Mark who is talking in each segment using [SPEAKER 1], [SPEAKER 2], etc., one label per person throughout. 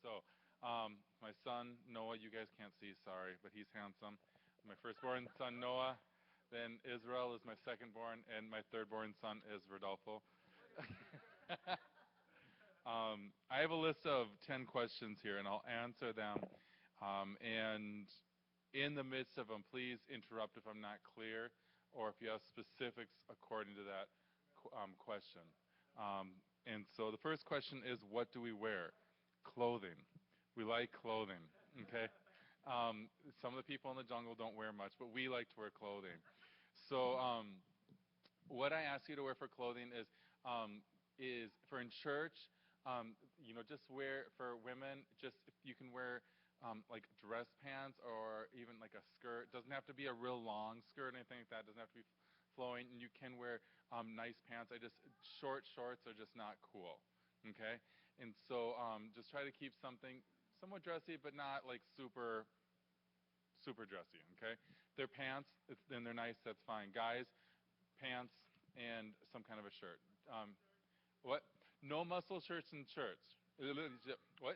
[SPEAKER 1] So, my son Noah, you guys can't see, sorry, but he's handsome. My firstborn son Noah, then Israel is my secondborn, and my thirdborn son is Rodolfo. I have a list of 10 questions here, and I'll answer them. And in the midst of them, please interrupt if I'm not clear, or if you have specifics according to that question. And so the first question is, what do we wear? Clothing. We like clothing, okay? Some of the people in the jungle don't wear much, but we like to wear clothing. So what I ask you to wear for clothing is for in church, just wear for women. Just if you can wear like dress pants or even like a skirt. It doesn't have to be a real long skirt or anything like that. It doesn't have to be flowing. And you can wear nice pants. Short shorts are just not cool. Okay, and so just try to keep something somewhat dressy, but not like super dressy. Okay, they're pants, and they're nice. That's fine. Guys, pants and some kind of a shirt. What? No muscle shirts in church. What?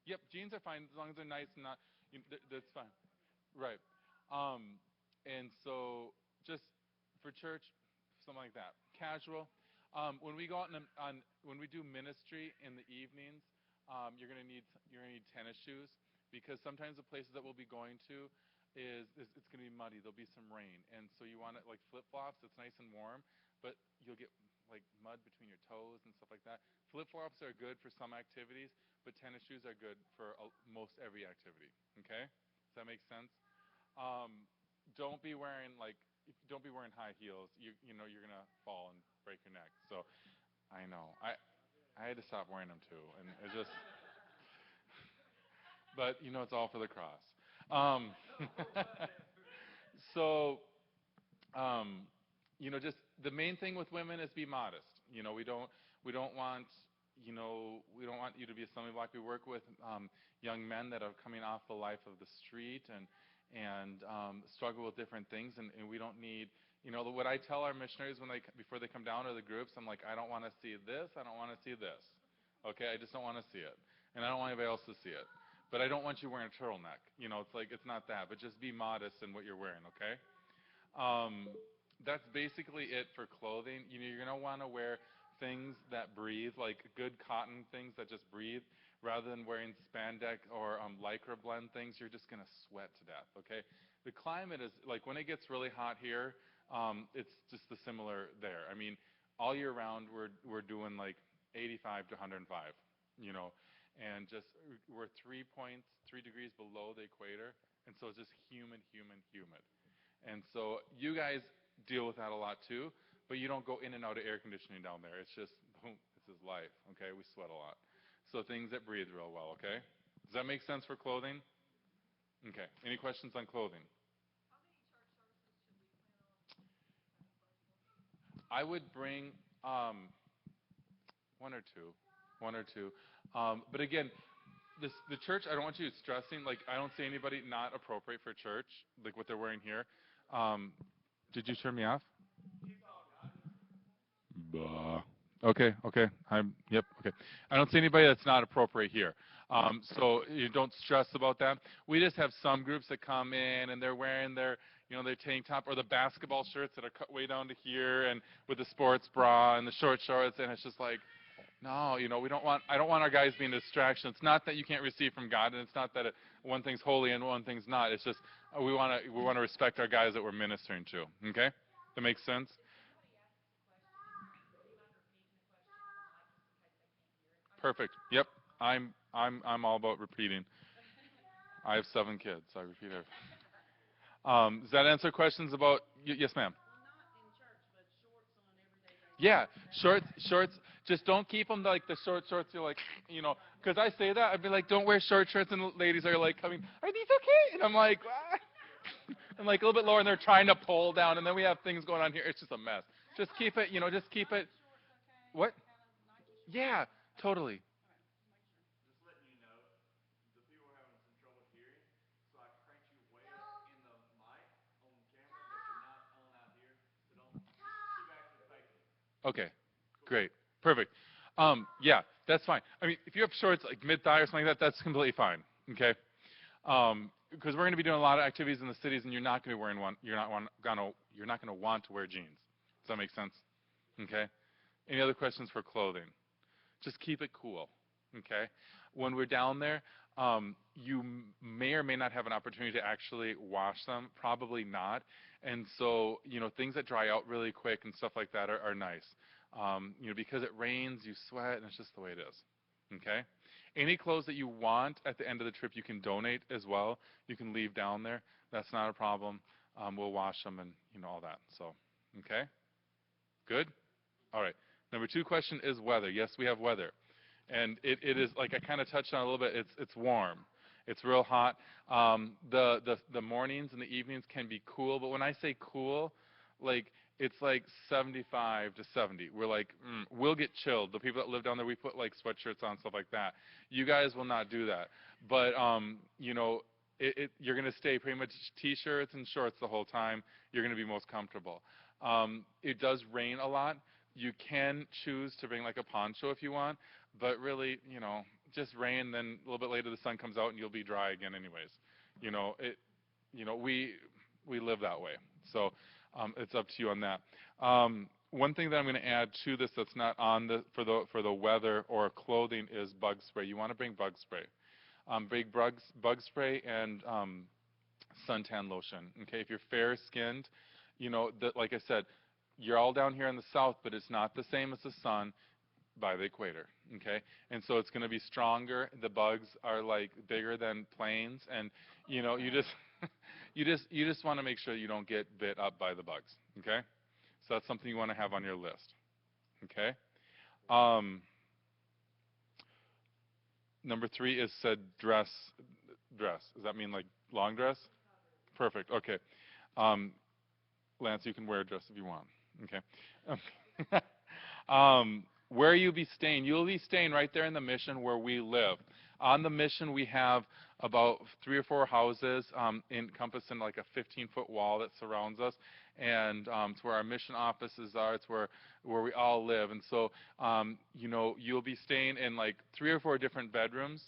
[SPEAKER 1] Yep, jeans are fine as long as they're nice and not. That's fine. Right. And so just for church, something like that. Casual. When we go out when we do ministry in the evenings, you're gonna need tennis shoes because sometimes the places that we'll be going to it's gonna be muddy. There'll be some rain, and so you want it like flip flops. It's nice and warm, but you'll get like mud between your toes and stuff like that. Flip flops are good for some activities, but tennis shoes are good for most every activity. Okay, does that make sense? Um, don't be wearing don't be wearing high heels. You're gonna fall and break your neck. So I know I had to stop wearing them too, and it just but it's all for the cross. Um, so just the main thing with women is be modest. We don't want you to be a stumbling block. We work with young men that are coming off the life of the street and struggle with different things, and we don't need. What I tell our missionaries before they come down to the groups, I'm like, I don't want to see this, I don't want to see this. Okay, I just don't want to see it, and I don't want anybody else to see it. But I don't want you wearing a turtleneck. It's not that, but just be modest in what you're wearing. Okay. Um, that's basically it for clothing. You're going to want to wear things that breathe, like good cotton things that just breathe, rather than wearing spandex or lycra blend things. You're just going to sweat to death, okay? The climate is, like when it gets really hot here, it's just the similar there. I mean, all year round, we're doing like 85 to 105, and just we're 3 degrees below the equator, and so it's just humid, humid, humid. And so you guys deal with that a lot too, but you don't go in and out of air conditioning down there. It's just, boom, this is life, okay? We sweat a lot. So things that breathe real well, okay? Does that make sense for clothing? Okay. Any questions on clothing? I would bring one or two. One or two. But again, the church, I don't want you stressing. Like, I don't see anybody not appropriate for church, like what they're wearing here. Um, did you turn me off? Bah. Okay, okay. Yep, okay. I don't see anybody that's not appropriate here. So you don't stress about that. We just have some groups that come in and they're wearing their tank top or the basketball shirts that are cut way down to here and with the sports bra and the short shorts, and it's just like, no, I don't want our guys being a distraction. It's not that you can't receive from God, and it's not that one thing's holy and one thing's not. It's just we want to respect our guys that we're ministering to. Okay? That makes sense? Perfect. Yep. I'm all about repeating. I have 7 kids, so I repeat everything. Does that answer questions about? Yes, ma'am. Yeah, shorts. Just don't keep them like the short shorts. You're like, because I say that I'd be like, don't wear short shorts, and the ladies are like coming, are these okay? And I'm like, what? I'm like a little bit lower, and they're trying to pull down, and then we have things going on here. It's just a mess. Just keep it, just keep it. What? Yeah, totally. Okay, great, perfect. Yeah, That's fine. I mean, if you have shorts like mid-thigh or something like that, that's completely fine. Okay. Because we're going to be doing a lot of activities in the cities, and you're not going to be wearing one. You're not going to want to wear jeans. Does that make sense? Okay. Any other questions for clothing? Just keep it cool. Okay. When we're down there, you may or may not have an opportunity to actually wash them. Probably not. And so, things that dry out really quick and stuff like that are nice. Because it rains, you sweat, and it's just the way it is. Okay. Any clothes that you want at the end of the trip, you can donate as well. You can leave down there. That's not a problem. We'll wash them and all that. So, okay, good. All right. Number 2 question is weather. Yes, we have weather, and it is like I kind of touched on a little bit. It's warm. It's real hot. The mornings and the evenings can be cool, but when I say cool, like it's like 75 to 70. We're like, we'll get chilled. The people that live down there, we put like sweatshirts on, stuff like that. You guys will not do that. But, you're going to stay pretty much T-shirts and shorts the whole time. You're going to be most comfortable. It does rain a lot. You can choose to bring like a poncho if you want, but really, just rain. Then a little bit later, the sun comes out and you'll be dry again, anyways. We live that way. So it's up to you on that. One thing that I'm going to add to this that's not on for the weather or clothing is bug spray. You want to bring bug spray. Bring bug spray and suntan lotion. Okay, if you're fair-skinned, like I said, you're all down here in the south, but it's not the same as the sun by the equator. Okay, and so it's going to be stronger. The bugs are like bigger than planes, and you just you just want to make sure you don't get bit up by the bugs. Okay, so that's something you want to have on your list. Okay. Number 3 is said dress. Dress. Does that mean like long dress? Perfect. Okay. Lance, you can wear a dress if you want. Okay. Where you'll be staying, you'll be staying right there in the mission where we live. On the mission, we have about 3 or 4 houses encompassed in like a 15-foot wall that surrounds us, and it's where our mission offices are. It's where we all live, and so you'll be staying in like 3 or 4 different bedrooms,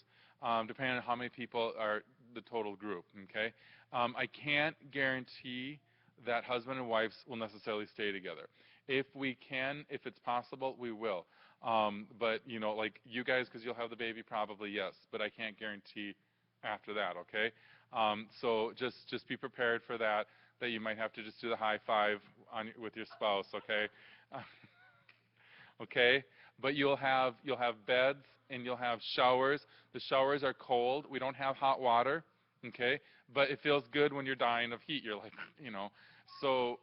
[SPEAKER 1] depending on how many people are the total group. Okay, I can't guarantee that husband and wives will necessarily stay together. If we can, if it's possible, we will. But like you guys, because you'll have the baby, probably yes. But I can't guarantee after that. Okay. So just be prepared for that. That you might have to just do the high five with your spouse. Okay. Okay. But you'll have beds and you'll have showers. The showers are cold. We don't have hot water. Okay. But it feels good when you're dying of heat. You're like, So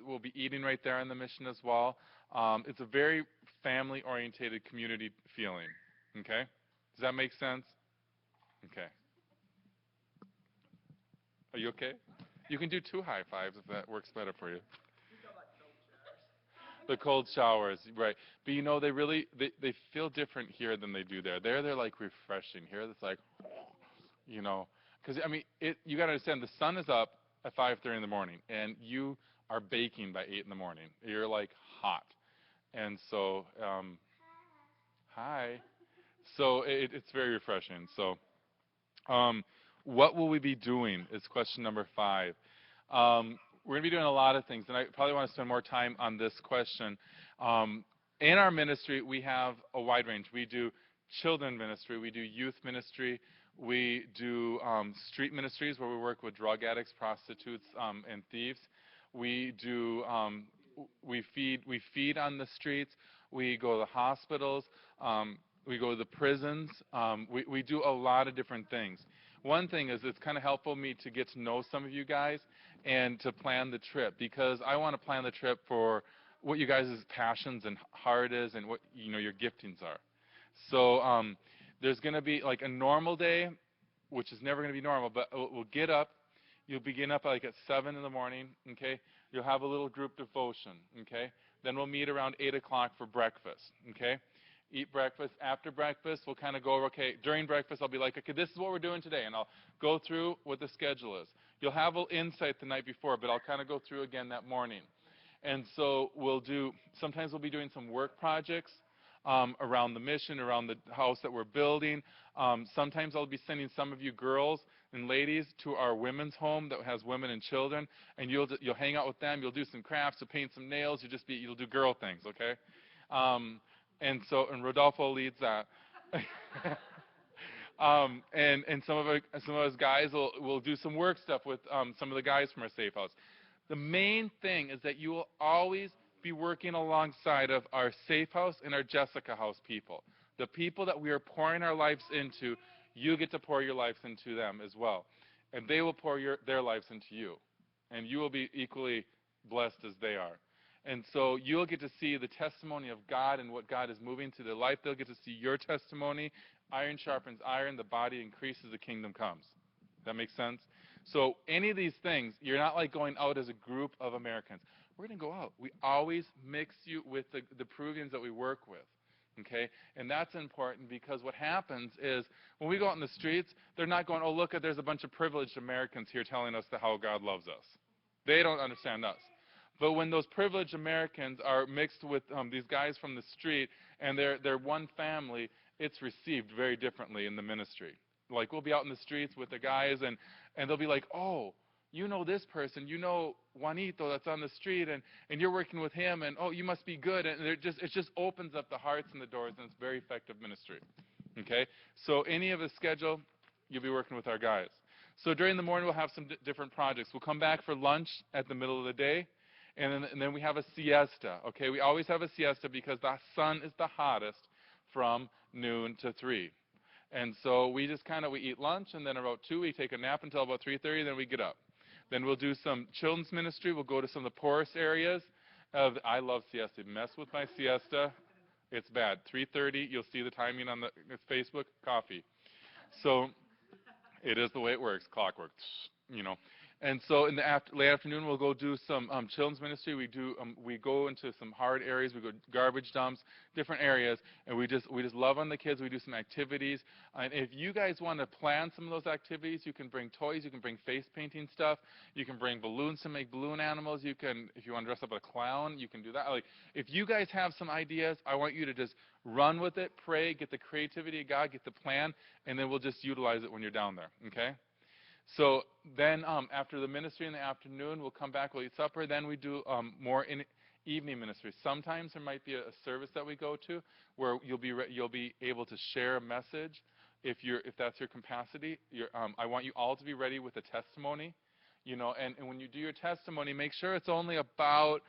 [SPEAKER 1] we'll be eating right there on the mission as well. It's a very family-oriented community feeling. Okay? Does that make sense? Okay. Are you okay? You can do 2 high fives if that works better for you. The cold showers, right? But they really they feel different here than they do there. They're like refreshing. Here it's like, because you got to understand the sun is up at 5:30 in the morning, and you are baking by 8 in the morning. You're like hot. And so, hi. So it's very refreshing. So, what will we be doing is question number 5. We're going to be doing a lot of things, and I probably want to spend more time on this question. In our ministry, we have a wide range. We do children ministry. We do youth ministry. We do street ministries where we work with drug addicts, prostitutes, and thieves. We do we feed on the streets. We go to the hospitals. We go to the prisons. We do a lot of different things. One thing is it's kind of helpful me to get to know some of you guys and to plan the trip, because I want to plan the trip for what you guys' passions and heart is and what your giftings are. So there's going to be like a normal day, which is never going to be normal, but we'll get up. You'll begin up like at 7 in the morning, okay? You'll have a little group devotion, okay? Then we'll meet around 8 o'clock for breakfast, okay? Eat breakfast. After breakfast, we'll kind of go over, okay, during breakfast, I'll be like, okay, this is what we're doing today, and I'll go through what the schedule is. You'll have a little insight the night before, but I'll kind of go through again that morning. And so sometimes we'll be doing some work projects. around the mission, around the house that we're building. Sometimes I'll be sending some of you girls and ladies to our women's home that has women and children, and you'll hang out with them. You'll do some crafts, you'll paint some nails. You'll do girl things, okay? And Rodolfo leads that. And some of us guys will do some work stuff with some of the guys from our safe house. The main thing is that you will always be working alongside of our safe house and our Jessica house people. The people that we are pouring our lives into, you get to pour your lives into them as well. And they will pour their lives into you. And you will be equally blessed as they are. And so you'll get to see the testimony of God and what God is moving to their life. They'll get to see your testimony. Iron sharpens iron. The body increases. The kingdom comes. That makes sense? So any of these things, you're not like going out as a group of Americans. We're going to go out. We always mix you with the Peruvians that we work with. Okay? And that's important because what happens is when we go out in the streets, they're not going, oh, look, there's a bunch of privileged Americans here telling us how God loves us. They don't understand us. But when those privileged Americans are mixed with these guys from the street and they're one family, it's received very differently in the ministry. Like we'll be out in the streets with the guys and they'll be like, oh, you know this person, you know Juanito that's on the street and you're working with him and oh, you must be good. And it just opens up the hearts and the doors and it's very effective ministry. Okay? So any of the schedule, you'll be working with our guys. So during the morning we'll have some different projects. We'll come back for lunch at the middle of the day. And then we have a siesta, okay? We always have a siesta because the sun is the hottest from noon to 3. And so we just we eat lunch, and then about 2, we take a nap until about 3:30, then we get up. Then we'll do some children's ministry. We'll go to some of the poorest areas. I love siesta. Mess with my siesta, it's bad. 3:30, you'll see the timing on the Facebook, coffee. So it is the way it works, clockwork, you know. And so in the late afternoon, we'll go do some children's ministry. We go into some hard areas. We go garbage dumps, different areas, and we just love on the kids. We do some activities. And if you guys want to plan some of those activities, you can bring toys. You can bring face painting stuff. You can bring balloons to make balloon animals. You can, if you want to dress up as a clown, you can do that. Like if you guys have some ideas, I want you to just run with it, pray, get the creativity of God, get the plan, and then we'll just utilize it when you're down there. Okay? So then after the ministry in the afternoon, we'll come back, we'll eat supper. Then we do more evening ministry. Sometimes there might be a service that we go to where you'll be able to share a message if that's your capacity. I want you all to be ready with a testimony, you know. And when you do your testimony, make sure it's only about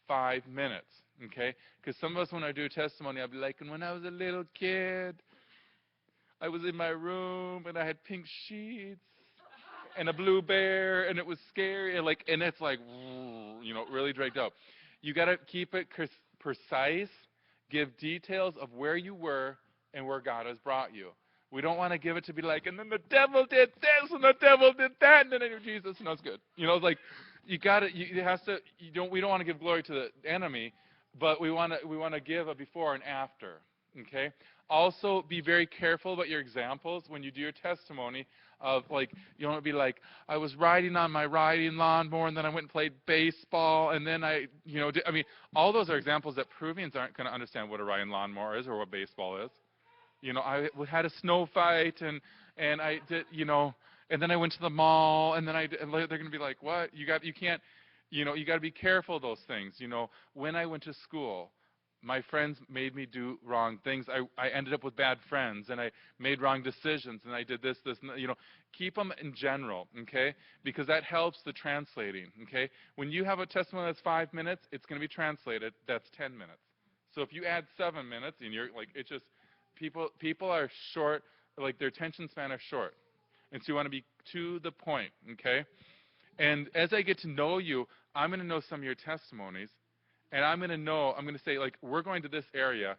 [SPEAKER 1] 5 minutes, okay? Because some of us, when I do a testimony, I'll be like, and when I was a little kid, I was in my room and I had pink sheets and a blue bear, and it was scary, and it's like, you know, really dragged out. You got to keep it precise, give details of where you were and where God has brought you. We don't want to give it to be like, and then the devil did this, and the devil did that, and then I knew Jesus, and that's good. You know, it's like, we don't want to give glory to the enemy, but we want to give a before and after, okay? Also, be very careful about your examples when you do your testimony of, like, you don't want to be like, I was riding on my riding lawnmower, and then I went and played baseball, and then all those are examples that Peruvians aren't going to understand what a riding lawnmower is or what baseball is. You know, I had a snow fight, and I did, you know, and then I went to the mall, and then they're going to be like, what? You got to be careful of those things. You know, when I went to school, my friends made me do wrong things. I ended up with bad friends, and I made wrong decisions, and I did this, and, you know. Keep them in general, okay? Because that helps the translating, okay? When you have a testimony that's 5 minutes, it's going to be translated. That's 10 minutes. So if you add 7 minutes, and you're like, it's just, people are short, like their attention span are short. And so you want to be to the point, okay? And as I get to know you, I'm going to know some of your testimonies. And I'm going to say, like, we're going to this area,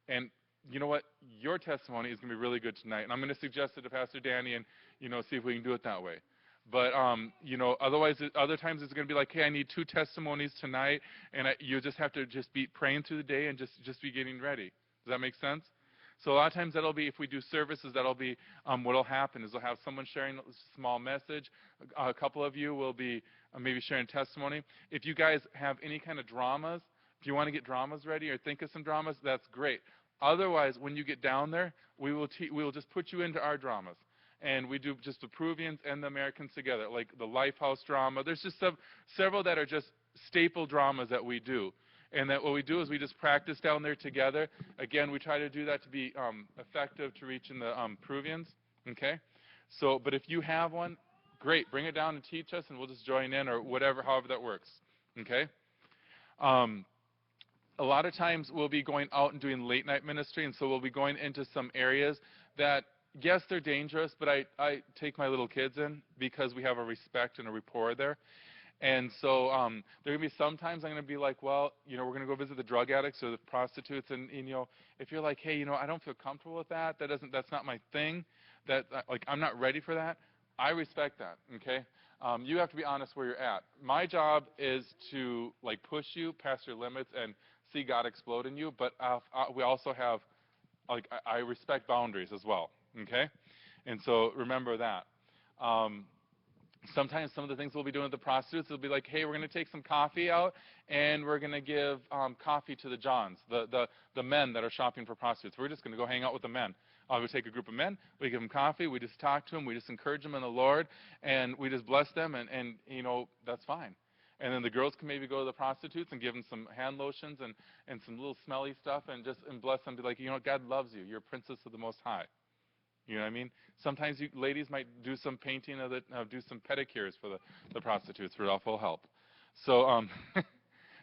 [SPEAKER 1] and you know what? Your testimony is going to be really good tonight. And I'm going to suggest it to Pastor Danny and, you know, see if we can do it that way. But, you know, otherwise, other times it's going to be like, hey, I need 2 testimonies tonight, and you just have to just be praying through the day and just be getting ready. Does that make sense? So a lot of times that'll be, if we do services, that'll be what'll happen is we'll have someone sharing a small message. A couple of you will be maybe sharing testimony. If you guys have any kind of dramas, if you want to get dramas ready or think of some dramas, that's great. Otherwise, when you get down there, we will just put you into our dramas. And we do just the Peruvians and the Americans together, like the Lifehouse drama. There's just several that are just staple dramas that we do. And that what we do is we just practice down there together. Again, we try to do that to be effective to reaching the Peruvians. Okay? So, but if you have one, great. Bring it down and teach us, and we'll just join in or whatever, however that works. Okay? Um, a lot of times we'll be going out and doing late night ministry, and so we'll be going into some areas that, yes, they're dangerous, but I take my little kids in because we have a respect and a rapport there. And so there are going to be sometimes I'm going to be like, well, we're going to go visit the drug addicts or the prostitutes, and if you're like, hey, I don't feel comfortable with that. That's not my thing. Like I'm not ready for that. I respect that. Okay. You have to be honest where you're at. My job is to like push you past your limits and see God explode in you. But we also have like I respect boundaries as well. Okay. And so remember that. Sometimes some of the things we'll be doing with the prostitutes will be like, hey, we're going to take some coffee out, and we're going to give coffee to the Johns, the men that are shopping for prostitutes. We're just going to go hang out with the men. We take a group of men, we give them coffee, we just talk to them, we just encourage them in the Lord, and we just bless them, and that's fine. And then the girls can maybe go to the prostitutes and give them some hand lotions and some little smelly stuff and bless them, be like, God loves you. You're a princess of the Most High. You know what I mean? Sometimes you ladies might do some painting of it, do some pedicures for the prostitutes. Rodolfo will help. So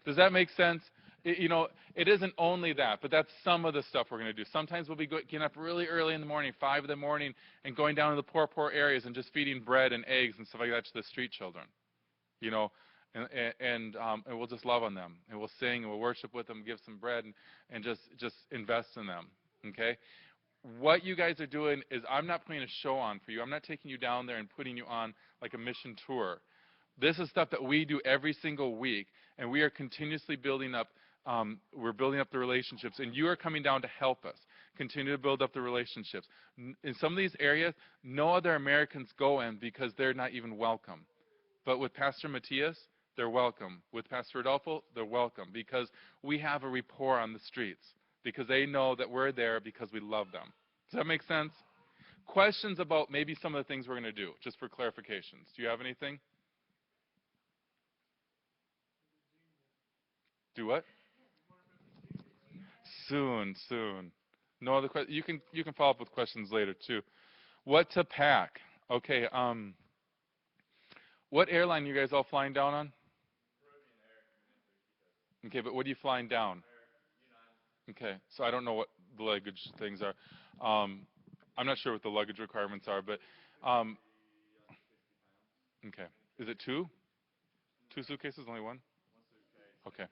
[SPEAKER 1] does that make sense? It isn't only that, but that's some of the stuff we're going to do. Sometimes we'll be getting up really early in the morning, 5 in the morning, and going down to the poor areas and just feeding bread and eggs and stuff like that to the street children. And we'll just love on them, and we'll sing, and we'll worship with them, give some bread, and just invest in them. Okay? What you guys are doing is I'm not putting a show on for you. I'm not taking you down there and putting you on like a mission tour. This is stuff that we do every single week, and we are continuously building up. We're building up the relationships, and you are coming down to help us continue to build up the relationships. In some of these areas, no other Americans go in because they're not even welcome. But with Pastor Matias, they're welcome. With Pastor Rodolfo, they're welcome because we have a rapport on the streets, because they know that we're there because we love them. Does that make sense? Questions about maybe some of the things we're going to do, just for clarifications. Do you have anything? Do what? Soon. No other questions? You can follow up with questions later too. What to pack? Okay. What airline you guys all flying down on? Okay, but what are you flying down? Okay, so I don't know what the luggage things are. I'm not sure what the luggage requirements are, but okay. Is it two? Two suitcases, only one? Okay.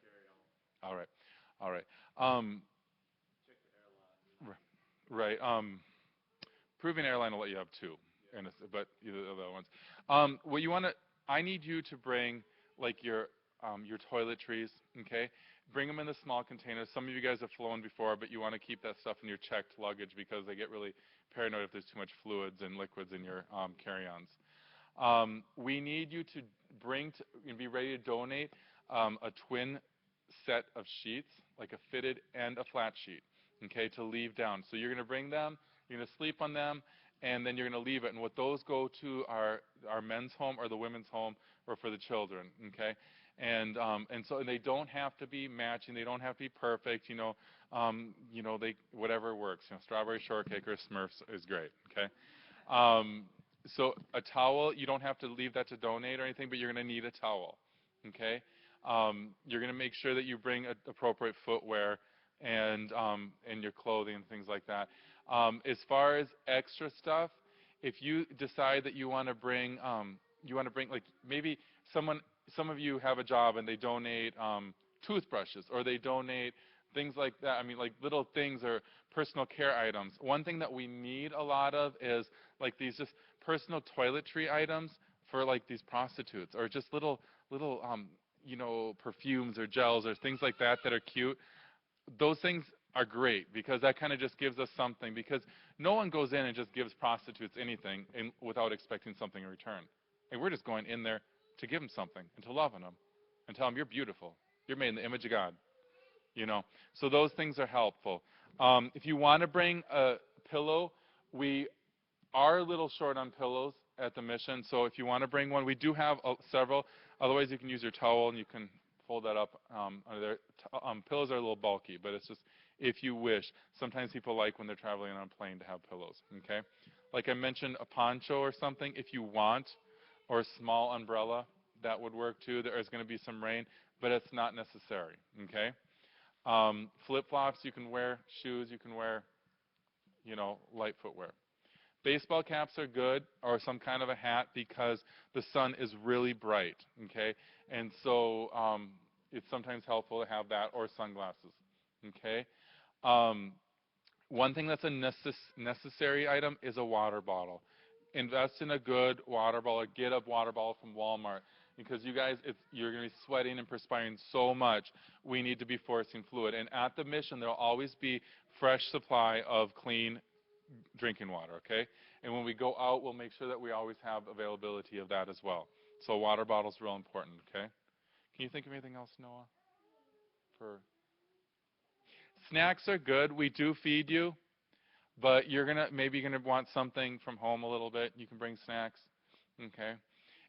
[SPEAKER 1] All right. All right. Right. Peruvian airline will let you have two, but either of the other ones. What you want to, I need you to bring like your toiletries. Okay. Bring them in the small containers. Some of you guys have flown before, but you want to keep that stuff in your checked luggage because they get really paranoid if there's too much fluids and liquids in your carry-ons. We need you to and be ready to donate a twin set of sheets, like a fitted and a flat sheet, okay, to leave down. So you're going to bring them, you're going to sleep on them, and then you're going to leave it. And what those go to our men's home or the women's home or for the children, okay? And so they don't have to be matching. They don't have to be perfect. They whatever works. Strawberry shortcake or Smurfs is great. Okay. So a towel, you don't have to leave that to donate or anything, but you're going to need a towel. Okay. You're going to make sure that you bring appropriate footwear and your clothing and things like that. As far as extra stuff, if you decide that you want to bring like maybe some of you have a job and they donate toothbrushes or they donate things like that. I mean, like little things or personal care items. One thing that we need a lot of is like these just personal toiletry items for like these prostitutes, or just little perfumes or gels or things like that that are cute. Those things are great because that kind of just gives us something, because no one goes in and just gives prostitutes anything without expecting something in return. And we're just going in there to give them something and to love on them and tell them you're beautiful. You're made in the image of God. So those things are helpful. If you want to bring a pillow, we are a little short on pillows at the mission, so if you want to bring one, we do have several. Otherwise, you can use your towel and you can fold that up under there. Pillows are a little bulky, but it's just if you wish. Sometimes people like when they're traveling on a plane to have pillows, okay? Like I mentioned, a poncho or something if you want, or a small umbrella, that would work too. There is going to be some rain, but it's not necessary, okay? Flip-flops you can wear, shoes you can wear, light footwear. Baseball caps are good, or some kind of a hat, because the sun is really bright, okay? And so it's sometimes helpful to have that, or sunglasses, okay? Um, One thing that's a necessary item is a water bottle. Invest in a good water bottle. Get a water bottle from Walmart, because you guys, you're going to be sweating and perspiring so much. We need to be forcing fluid. And at the mission, there will always be fresh supply of clean drinking water, okay? And when we go out, we'll make sure that we always have availability of that as well. So a water bottle is real important, okay? Can you think of anything else, Noah? For snacks are good. We do feed you, but maybe you're gonna want something from home a little bit. You can bring snacks, okay?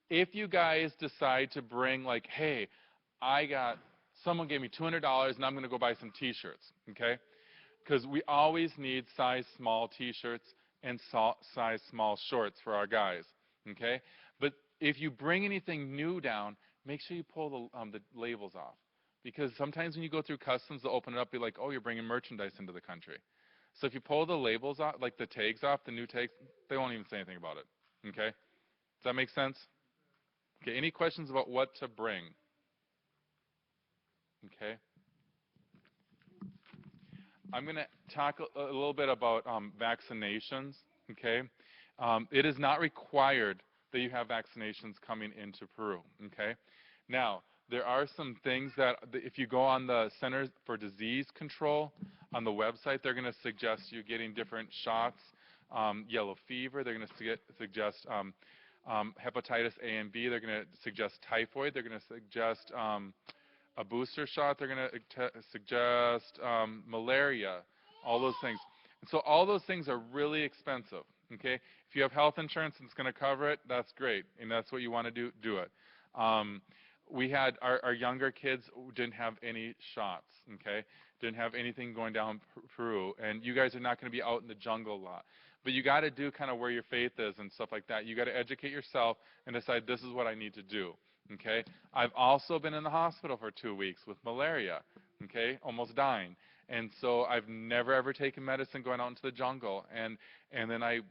[SPEAKER 1] If you guys decide to bring, like, hey, someone gave me $200 and I'm gonna go buy some T-shirts, okay? Because we always need size small T-shirts and size small shorts for our guys, okay? But if you bring anything new down, make sure you pull the labels off. Because sometimes when you go through customs, they'll open it up, be like, oh, you're bringing merchandise into the country. So if you pull the labels off, like the tags off, the new tags, they won't even say anything about it, okay? Does that make sense? Okay, any questions about what to bring? Okay. I'm going to talk a little bit about vaccinations, okay? It is not required that you have vaccinations coming into Peru, okay? Now, there are some things that, if you go on the Center for Disease Control on the website, they're going to suggest you getting different shots, yellow fever. They're going to suggest hepatitis A and B. They're going to suggest typhoid. They're going to suggest a booster shot. They're going to suggest malaria, all those things. And so all those things are really expensive, okay? If you have health insurance and it's going to cover it, that's great, and that's what you want to do it. We had our younger kids didn't have any shots, okay? Didn't have anything going down Peru, and you guys are not going to be out in the jungle a lot. But you got to do kind of where your faith is and stuff like that. You got to educate yourself and decide this is what I need to do. Okay, I've also been in the hospital for 2 weeks with malaria, okay, almost dying. And so I've never ever taken medicine going out into the jungle. And then I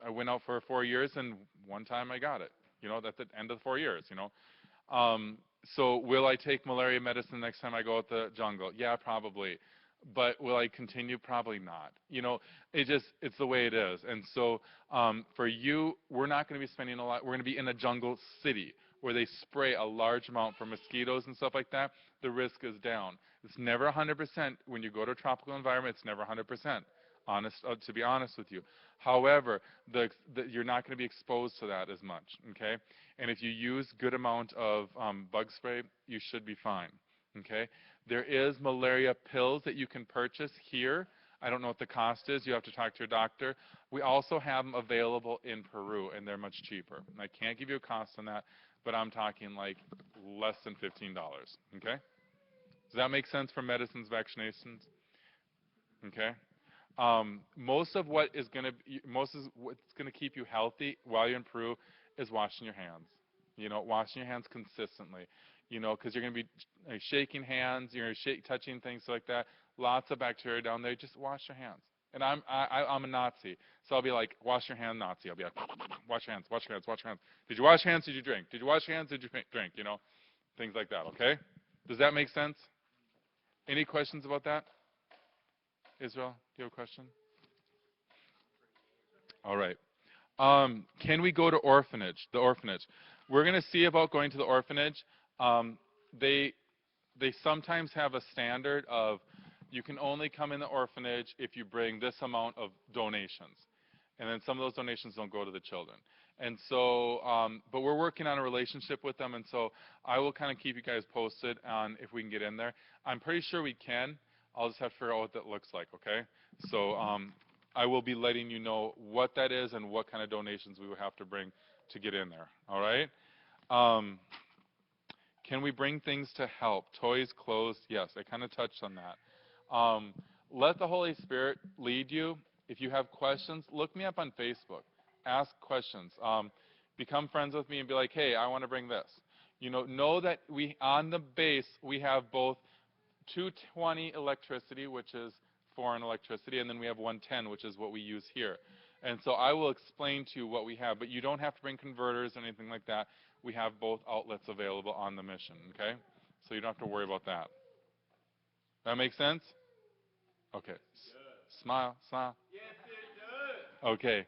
[SPEAKER 1] went out for 4 years, and one time I got it, at the end of the 4 years, So will I take malaria medicine next time I go out the jungle? Yeah, probably. But will I continue? Probably not. It's the way it is. And so for you, we're not going to be spending a lot. We're going to be in a jungle city where they spray a large amount for mosquitoes and stuff like that. The risk is down. It's never 100%. When you go to a tropical environment, it's never 100%. To be honest with you. However, you're not going to be exposed to that as much, okay? And if you use good amount of bug spray, you should be fine, okay? There is malaria pills that you can purchase here. I don't know what the cost is. You have to talk to your doctor. We also have them available in Peru, and they're much cheaper. I can't give you a cost on that, but I'm talking like less than $15, okay? Does that make sense for medicines, vaccinations? Okay. Most of what's going to keep you healthy while you're in Peru is washing your hands. Washing your hands consistently. Because you're going to be shaking hands, you're going to touching things like that. Lots of bacteria down there. Just wash your hands. And I'm a Nazi, so I'll be like, wash your hand, Nazi. I'll be like, wash your hands, wash your hands, wash your hands. Did you wash your hands? Did you drink? Did you wash your hands? Did you drink? Things like that. Okay. Does that make sense? Any questions about that? Israel, do you have a question? All right. Can we go to orphanage? The orphanage. We're going to see about going to the orphanage. They sometimes have a standard of you can only come in the orphanage if you bring this amount of donations. And then some of those donations don't go to the children. And so, but we're working on a relationship with them, and so I will kind of keep you guys posted on if we can get in there. I'm pretty sure we can. I'll just have to figure out what that looks like, okay? So I will be letting you know what that is and what kind of donations we would have to bring to get in there, all right? Um, can we bring things to help? Toys, clothes, yes, I kind of touched on that. Let the Holy Spirit lead you. If you have questions, look me up on Facebook. Ask questions. Become friends with me and be like, hey, I want to bring this. Know that we on the base we have both 220 electricity, which is foreign electricity, and then we have 110, which is what we use here. And so I will explain to you what we have, but you don't have to bring converters or anything like that. We have both outlets available on the mission, okay? So you don't have to worry about that. That make sense? Okay. Smile, smile. Yes, it does. Okay.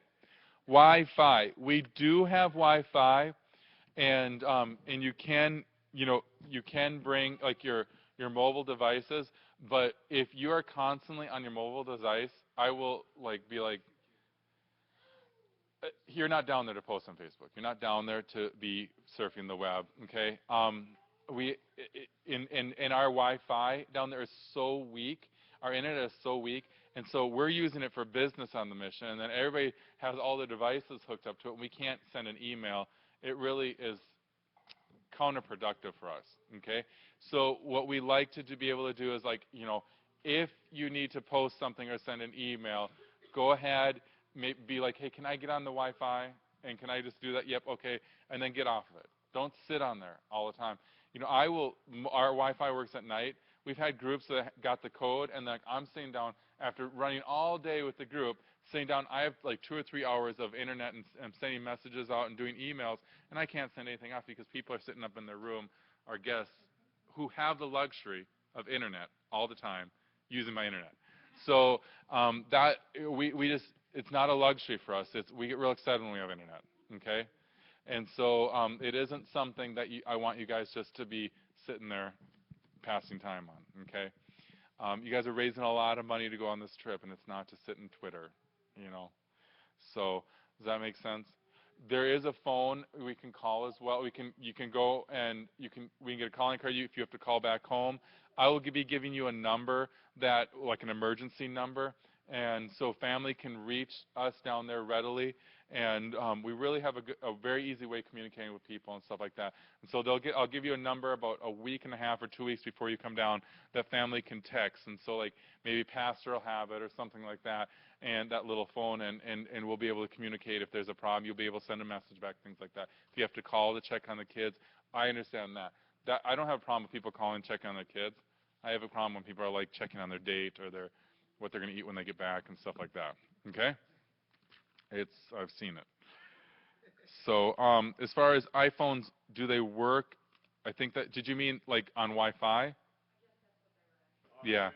[SPEAKER 1] Wi-Fi. We do have Wi-Fi, and you can bring like your mobile devices, but if you are constantly on your mobile device, I will be like, you're not down there to post on Facebook. You're not down there to be surfing the web. Okay. We in our Wi-Fi down there is so weak. Our internet is so weak, and so we're using it for business on the mission. And then everybody has all the devices hooked up to it, and we can't send an email. It really is counterproductive for us. Okay. So what we like to be able to do is if you need to post something or send an email, go ahead. Be like, hey, can I get on the Wi-Fi? And can I just do that? Yep, okay. And then get off of it. Don't sit on there all the time. Our Wi-Fi works at night. We've had groups that got the code, and I'm sitting down after running all day with the group, sitting down. I have like 2 or 3 hours of internet and I'm sending messages out and doing emails, and I can't send anything off because people are sitting up in their room, our guests, who have the luxury of internet all the time using my internet. So that we just it's not a luxury for us. We get real excited when we have internet, okay? And so it isn't something that I want you guys just to be sitting there passing time on, okay? You guys are raising a lot of money to go on this trip, and it's not to sit in Twitter, you know. So does that make sense? There is a phone we can call as well. You can go and we can get a calling card if you have to call back home. I will be giving you a number like an emergency number, and so family can reach us down there readily. And we really have a very easy way of communicating with people and stuff like that. And so I'll give you a number about a week and a half or 2 weeks before you come down that family can text. And so like maybe pastor will have it or something like that, and that little phone, and we'll be able to communicate if there's a problem. You'll be able to send a message back, things like that. If you have to call to check on the kids, I understand that. I don't have a problem with people calling and checking on their kids. I have a problem when people are like checking on their date or what they're going to eat when they get back and stuff like that. Okay? I've seen it. So as far as iPhones, do they work? I think did you mean like on Wi-Fi? Yeah.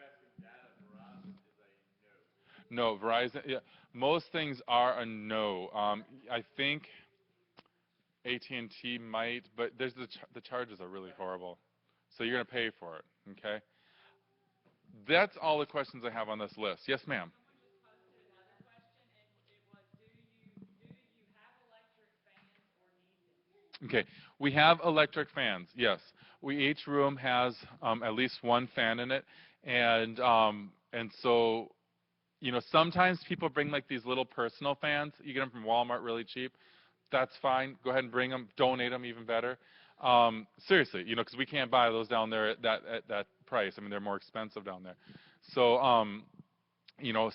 [SPEAKER 1] No, Verizon. Yeah, most things are a no. I think AT&T might, but there's the charges are really horrible, so you're gonna pay for it. Okay. That's all the questions I have on this list. Yes, ma'am. Okay, we have electric fans. Yes, each room has at least one fan in it, and so sometimes people bring like these little personal fans. You get them from Walmart really cheap. That's fine. Go ahead and bring them. Donate them, even better. Seriously, because we can't buy those down there at that price. I mean, they're more expensive down there. So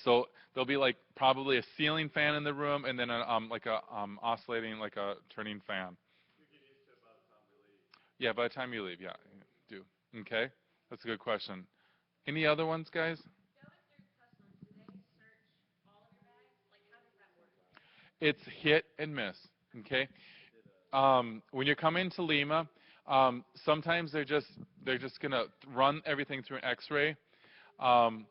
[SPEAKER 1] so there'll be like probably a ceiling fan in the room, and then like a oscillating, like a turning fan. Yeah, by the time you leave, yeah, you do. Okay, that's a good question. Any other ones, guys? It's hit and miss. Okay, when you're coming to Lima, sometimes they're just gonna run everything through an X-ray. Um,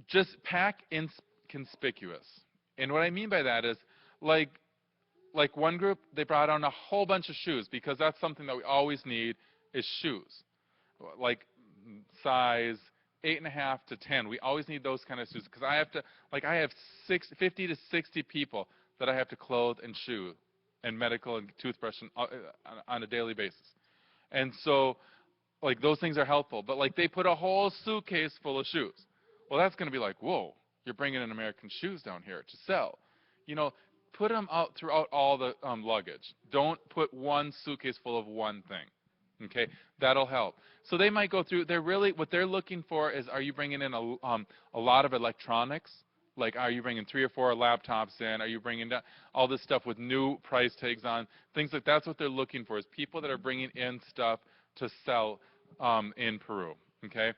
[SPEAKER 1] just pack inconspicuous, and what I mean by that is like one group, they brought on a whole bunch of shoes because that's something that we always need is shoes, like size 8.5 to 10. We always need those kind of shoes because I have 50 to 60 people that I have to clothe and shoe and medical and toothbrush on a daily basis. And so like those things are helpful. But like they put a whole suitcase full of shoes. Well, that's going to be like, whoa, you're bringing in American shoes down here to sell. You know, put them out throughout all the luggage. Don't put one suitcase full of one thing. Okay, that'll help. So they might go through. They're really what they're looking for is: are you bringing in a lot of electronics? Like, are you bringing 3 or 4 laptops in? Are you bringing down all this stuff with new price tags on? Things like that's what they're looking for is people that are bringing in stuff to sell in Peru. Okay,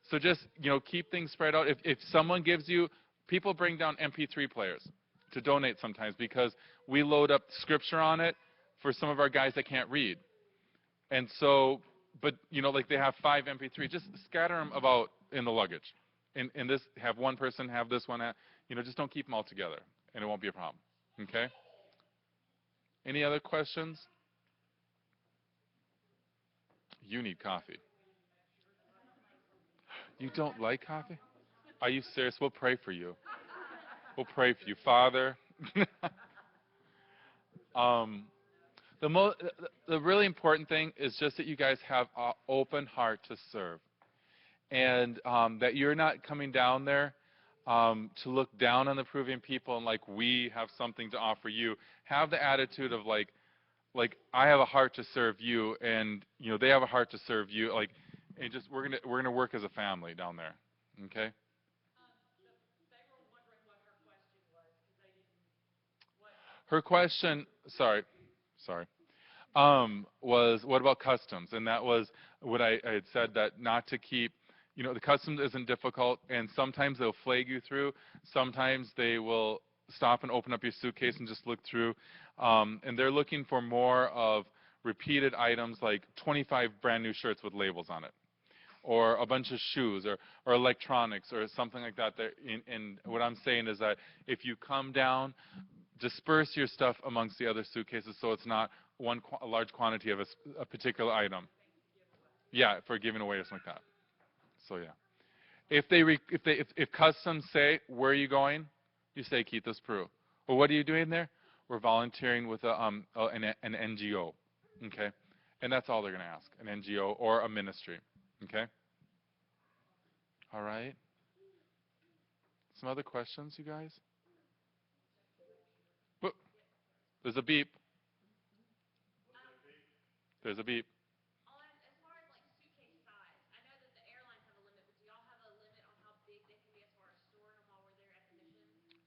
[SPEAKER 1] so just keep things spread out. If someone gives you, people bring down MP3 players to donate sometimes because we load up scripture on it for some of our guys that can't read. And so, but, like they have 5 MP3, just scatter them about in the luggage. And this, have one person have this one, just don't keep them all together, and it won't be a problem. Okay? Any other questions? You need coffee. You don't like coffee? Are you serious? We'll pray for you. We'll pray for you. Father, the, mo- the really important thing is just that you guys have an open heart to serve. And that you're not coming down there to look down on the Peruvian people and like we have something to offer you. Have the attitude of like I have a heart to serve you, and they have a heart to serve you. Like, and just we're gonna work as a family down there. Okay. Her question, sorry, was what about customs? And that was what I had said, that not to keep, the customs isn't difficult, and sometimes they'll flag you through. Sometimes they will stop and open up your suitcase and just look through. And they're looking for more of repeated items like 25 brand new shirts with labels on it, or a bunch of shoes, or electronics, or something like that. And what I'm saying is that if you come down, disperse your stuff amongst the other suitcases so it's not a large quantity of a particular item. Yeah, for giving away or something like that. So yeah, if customs say, where are you going? You say Quitos, Peru. Well, what are you doing there? We're volunteering with an NGO. Okay, and that's all they're going to ask, an NGO or a ministry. Okay. All right. Some other questions, you guys? Whoop. There's a beep. There's a beep.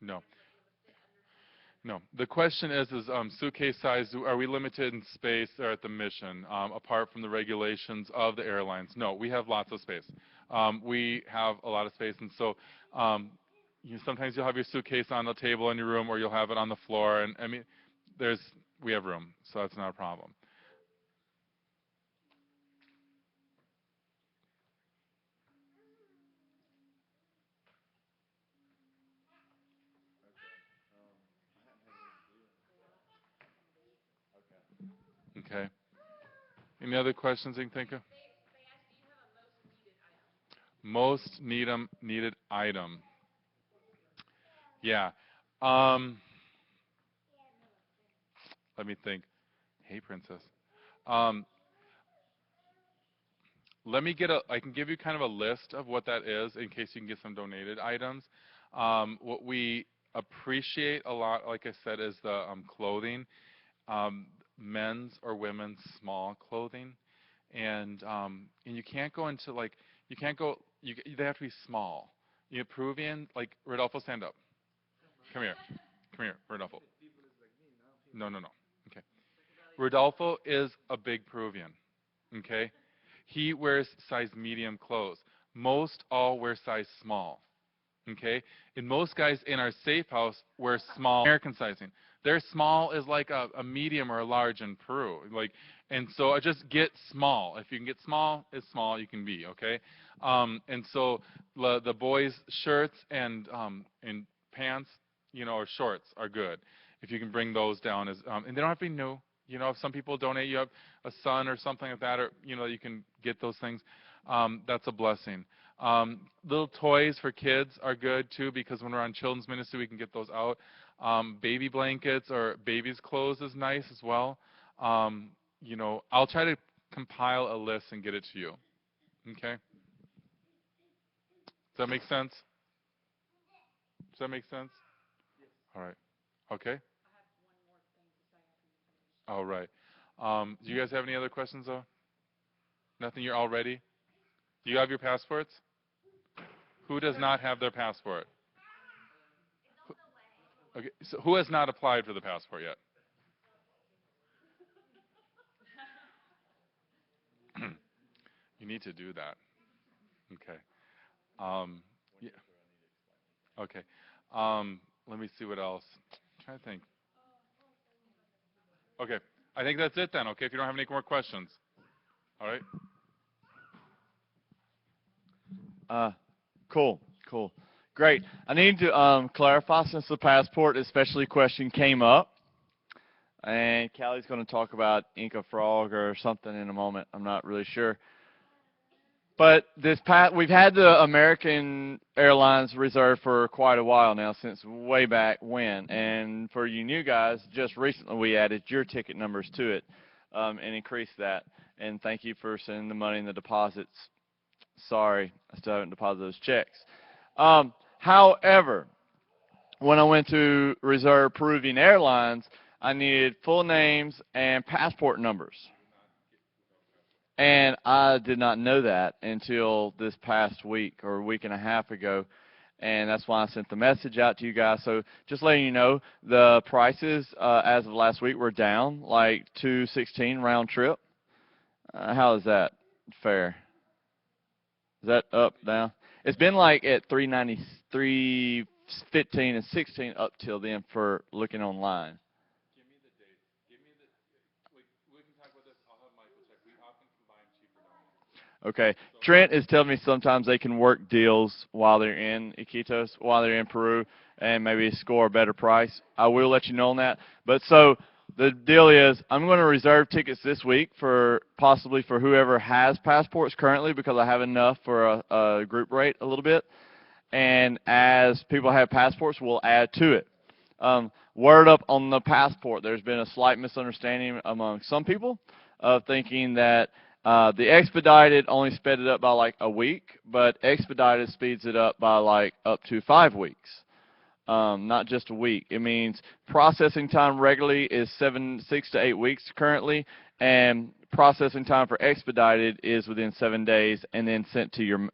[SPEAKER 1] No. No. The question is suitcase size, are we limited in space or at the mission, apart from the regulations of the airlines? No, we have lots of space. We have a lot of space, and so sometimes you'll have your suitcase on the table in your room, or you'll have it on the floor, and I mean, we have room, so that's not a problem. Okay. Any other questions you can think of? Most needed item. Yeah. Um, Let me think. Hey, princess. Um, I can give you kind of a list of what that is in case you can get some donated items. What we appreciate a lot, like I said, is the clothing, men's or women's small clothing. And you can't go into you can't go, they have to be small. Peruvian, like, Rodolfo, stand up. Come here. Come here, Rodolfo. No, no, no. Okay. Rodolfo is a big Peruvian. Okay. He wears size medium clothes. Most all wear size small. Okay? And most guys in our safe house wear small American sizing. Their small is like a medium or a large in Peru. And so I just get small. If you can get small, as small you can be, okay? And so the boys' shirts and pants, or shorts are good. If you can bring those down, and they don't have to be new. If some people donate, you have a son or something like that, or you can get those things. That's a blessing. Little toys for kids are good too, because when we're on children's ministry, we can get those out. Baby blankets or baby's clothes is nice as well. I'll try to compile a list and get it to you. Okay. Does that make sense? Does that make sense? All right. Okay. All right. Do you guys have any other questions though? Nothing. You're all ready. Do you have your passports? Who does not have their passport? Okay. So who has not applied for the passport yet? You need to do that. Okay. Um, yeah. Okay. Let me see what else. I'm trying to think. Okay. I think that's it then. Okay. If you don't have any more questions. All right.
[SPEAKER 2] Cool, cool. Great. I need to clarify since the passport especially question came up, and Callie's going to talk about Inca Frog or something in a moment. I'm not really sure. But we've had the American Airlines reserved for quite a while now, since way back when. And for you new guys, just recently we added your ticket numbers to it and increased that. And thank you for sending the money and the deposits. Sorry, I still haven't deposited those checks. However, when I went to reserve Peruvian Airlines, I needed full names and passport numbers. And I did not know that until this past week or a week and a half ago. And that's why I sent the message out to you guys. So just letting you know, the prices as of last week were down, like $216 round trip. How is that fair? Is that up, down? It's been like at 393, 15, and 16 up till then for looking online.
[SPEAKER 1] Give me the dates. Give me the. We can talk about this. I'll have Michael check. We often combine cheaper numbers.
[SPEAKER 2] Okay. Trent is telling me sometimes they can work deals while they're in Iquitos, while they're in Peru, and maybe score a better price. I will let you know on that. But so the deal is I'm going to reserve tickets this week for possibly for whoever has passports currently, because I have enough for a group rate a little bit. And as people have passports, we'll add to it. Word up on the passport, there's been a slight misunderstanding among some people of thinking that the expedited only sped it up by like a week, but expedited speeds it up by like up to 5 weeks. Not just a week. It means processing time regularly is 6 to 8 weeks currently, and processing time for expedited is within 7 days and then sent to your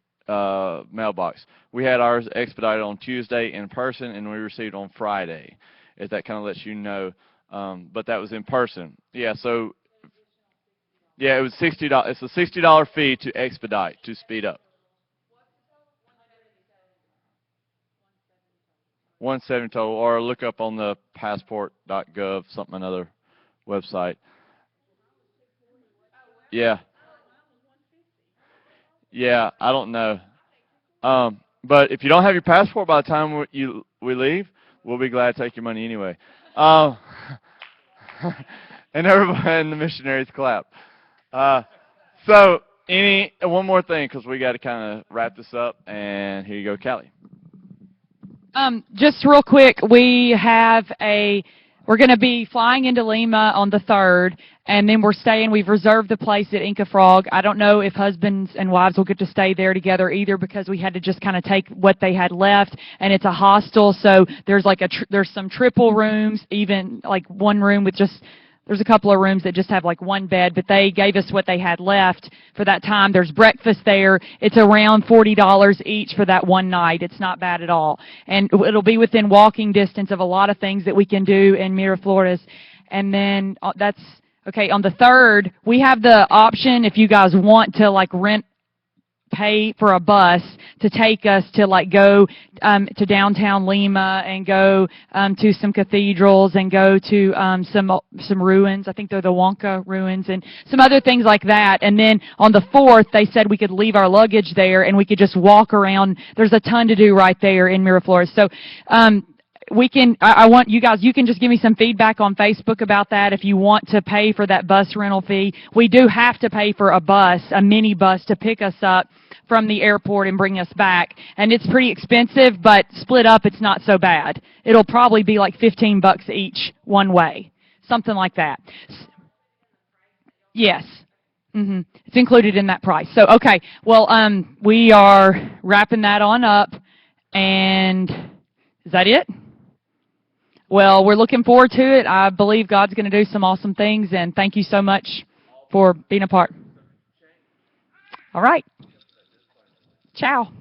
[SPEAKER 2] mailbox. We had ours expedited on Tuesday in person, and we received on Friday, if that kind of lets you know. But that was in person. Yeah, so, yeah, it was $60. It's a $60 fee to expedite, to speed up. 170 total, or look up on the passport.gov, something another website. Yeah. Yeah, I don't know. But if you don't have your passport by the time we leave, we'll be glad to take your money anyway. And everybody in the missionaries clap. So, one more thing, because we got to kind of wrap this up, and here you go, Callie.
[SPEAKER 3] Just real quick, we're going to be flying into Lima on the 3rd, and then we've reserved the place at Inca Frog. I don't know if husbands and wives will get to stay there together either, because we had to just kind of take what they had left, and it's a hostel, so there's like there's some triple rooms, even like one room with there's a couple of rooms that just have like one bed, but they gave us what they had left for that time. There's breakfast there. It's around $40 each for that one night. It's not bad at all. And it'll be within walking distance of a lot of things that we can do in Miraflores. And then that's, okay, on the 3rd, we have the option, if you guys want to like pay for a bus to take us to like go to downtown Lima and go to some cathedrals and go to some ruins. I think they're the Huanca ruins and some other things like that. And then on the 4th, they said we could leave our luggage there and we could just walk around. There's a ton to do right there in Miraflores. So I want you guys, you can just give me some feedback on Facebook about that if you want to pay for that bus rental fee. We do have to pay for a bus, a mini bus, to pick us up from the airport and bring us back. And it's pretty expensive, but split up, it's not so bad. It'll probably be like $15 each one way, something like that. Yes. It's included in that price. So, okay. Well, we are wrapping that on up. And is that it? Well, we're looking forward to it. I believe God's going to do some awesome things, and thank you so much for being a part. All right. Ciao.